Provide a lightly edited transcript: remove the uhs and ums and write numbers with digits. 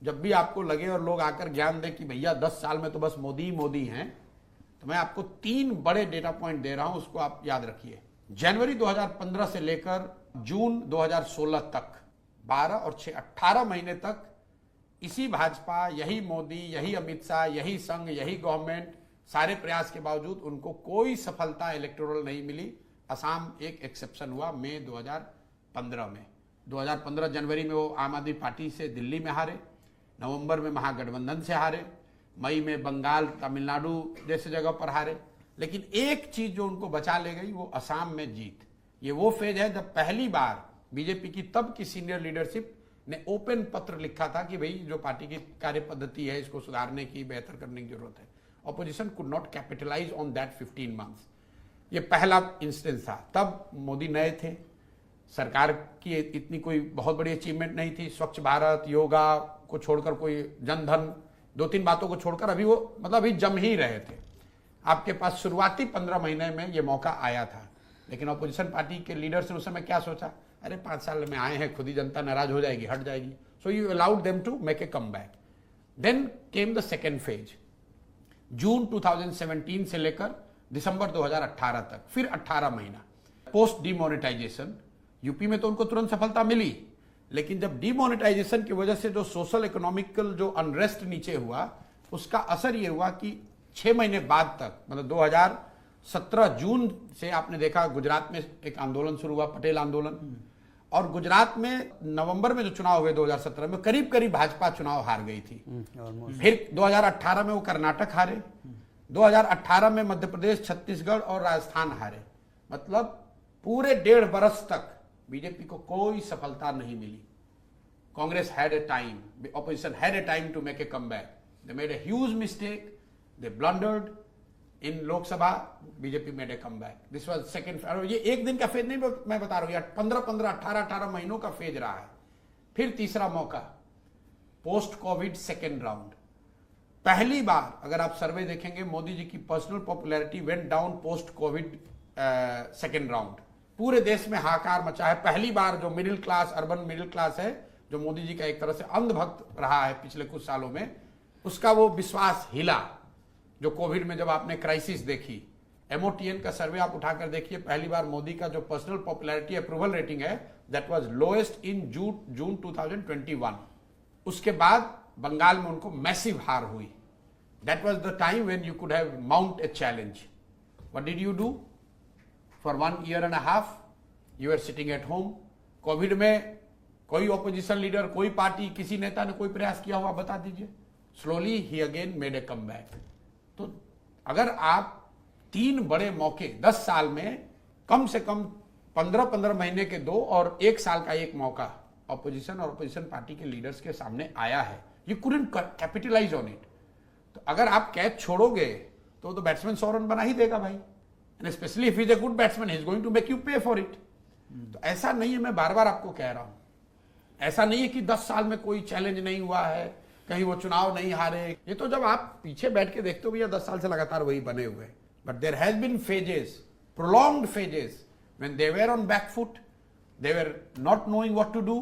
जब भी आपको लगे और लोग आकर ज्ञान दें कि भैया 10 साल में तो बस मोदी ही मोदी हैं, तो मैं आपको 3 बड़े डेटा पॉइंट दे रहा हूं, उसको आप याद रखिए। जनवरी 2015 से लेकर जून 2016 तक 12 और 6 18 महीने तक इसी भाजपा, यही मोदी, यही अमित शाह, यही संघ, यही गवर्नमेंट, सारे प्रयास के बावजूद उनको कोई सफलता इलेक्टोरल नहीं मिली। असम एक एक्सेप्शन हुआ मई 2015 में। 2015 जनवरी में वो आम आदमी पार्टी से दिल्ली में हारे, नवंबर में महागठबंधन से हारे, मई में बंगाल, तमिलनाडु जैसे जगह पर हारे। लेकिन एक चीज जो उनको बचा ले गई वो असम में जीत। ये वो फेज है जब पहली बार बीजेपी की तब की सीनियर लीडरशिप ने ओपन पत्र लिखा था कि भाई जो पार्टी की कार्य पद्धति है इसको सुधारने की, बेहतर करने की जरूरत है। Opposition could not capitalise on that 15 months. ये पहला इंस्टेंस था। तब मोदी नए थे, सरकार की इतनी कोई बहुत बड़ी अचीवमेंट नहीं थी। स्वच्छ भारत, योगा को छोड़कर, कोई जनधन, 2-3 बातों को छोड़कर अभी वो अभी जम ही रहे थे। आपके पास शुरुआती 15 महीने में ये मौका आया था, लेकिन ऑपोजिशन पार्टी के लीडर्स ने उस समय क्या सोचा, अरे 5 साल में आए हैं, खुद ही जनता नाराज हो जाएगी, हट जाएगी। So you allowed them to make a come back. Then came the second phase, June 2017 से लेकर दिसंबर 2018 तक, फिर 18 महीना पोस्ट डीमोनेटाइजेशन। यूपी में तो उनको तुरंत सफलता मिली, लेकिन जब डीमोनेटाइजेशन की वजह से जो सोशल इकोनॉमिकल जो अनरेस्ट नीचे हुआ, उसका असर ये हुआ कि 6 महीने बाद तक, 2017 जून से आपने देखा गुजरात में एक आंदोलन शुरू हुआ, पटेल आंदोलन, और गुजरात में नवंबर में जो चुनाव हुए 2017 में, करीब करीब भाजपा चुनाव हार गई थी। फिर 2018 में वो कर्नाटक हारे, 2018 में मध्य प्रदेश, छत्तीसगढ़ और राजस्थान हारे। मतलब पूरे 1.5 बरस तक बीजेपी को कोई सफलता नहीं मिली। Congress had a time, opposition had a time to make a comeback. They made a huge mistake, they blundered in Lok Sabha, BJP made a comeback. This was second. ये एक दिन का फेज नहीं मैं बता रहा हूं, 15-15, 18-18 महीनों का फेज रहा है। फिर तीसरा मौका, पोस्ट कोविड सेकेंड राउंड। पहली बार अगर आप सर्वे देखेंगे, मोदी जी की personal popularity went down post Covid second round. पूरे देश में हाहाकार मचा है। पहली बार जो middle class, urban middle class है, जो मोदी जी का एक तरह से अंधभक्त रहा है पिछले कुछ सालों में, उसका वो विश्वास हिला। जो कोविड में जब आपने क्राइसिस देखी, MOTN का सर्वे आप उठाकर देखिए, पहली बार मोदी का जो पर्सनल पॉपुलैरिटी अप्रूवल रेटिंग है, that was lowest in June 2021। उसके बाद बंगाल में उनको मैसिव हार हुई। That was the time when you could have mount a challenge. What did you do? For 1.5 years you are sitting at home. Covid में कोई opposition leader, कोई party, किसी नेता ने कोई प्रयास किया हुआ बता दीजिए। Slowly he again made a comeback. तो अगर आप 3 बड़े मौके 10 साल में, कम से कम 15-15 महीने के 2 और 1 साल का 1 मौका ऑपोजिशन और ऑपोजिशन पार्टी के लीडर्स के सामने आया है, you couldn't capitalise on it. तो अगर आप कैच छोड़ोगे तो बैट्समैन 100 रन बना ही देगा भाई, and specially if is a good batsman, he is going to make you pay for it. तो ऐसा नहीं है, मैं बार बार आपको कह रहा हूं, ऐसा नहीं है कि 10 साल में कोई चैलेंज नहीं हुआ है, कहीं वो चुनाव नहीं हारे। ये तो जब आप पीछे बैठ के देखते हो भैया 10 साल से लगातार वही बने हुए। But there has been phases, prolonged phases, when they were on back foot, they were not knowing what to do,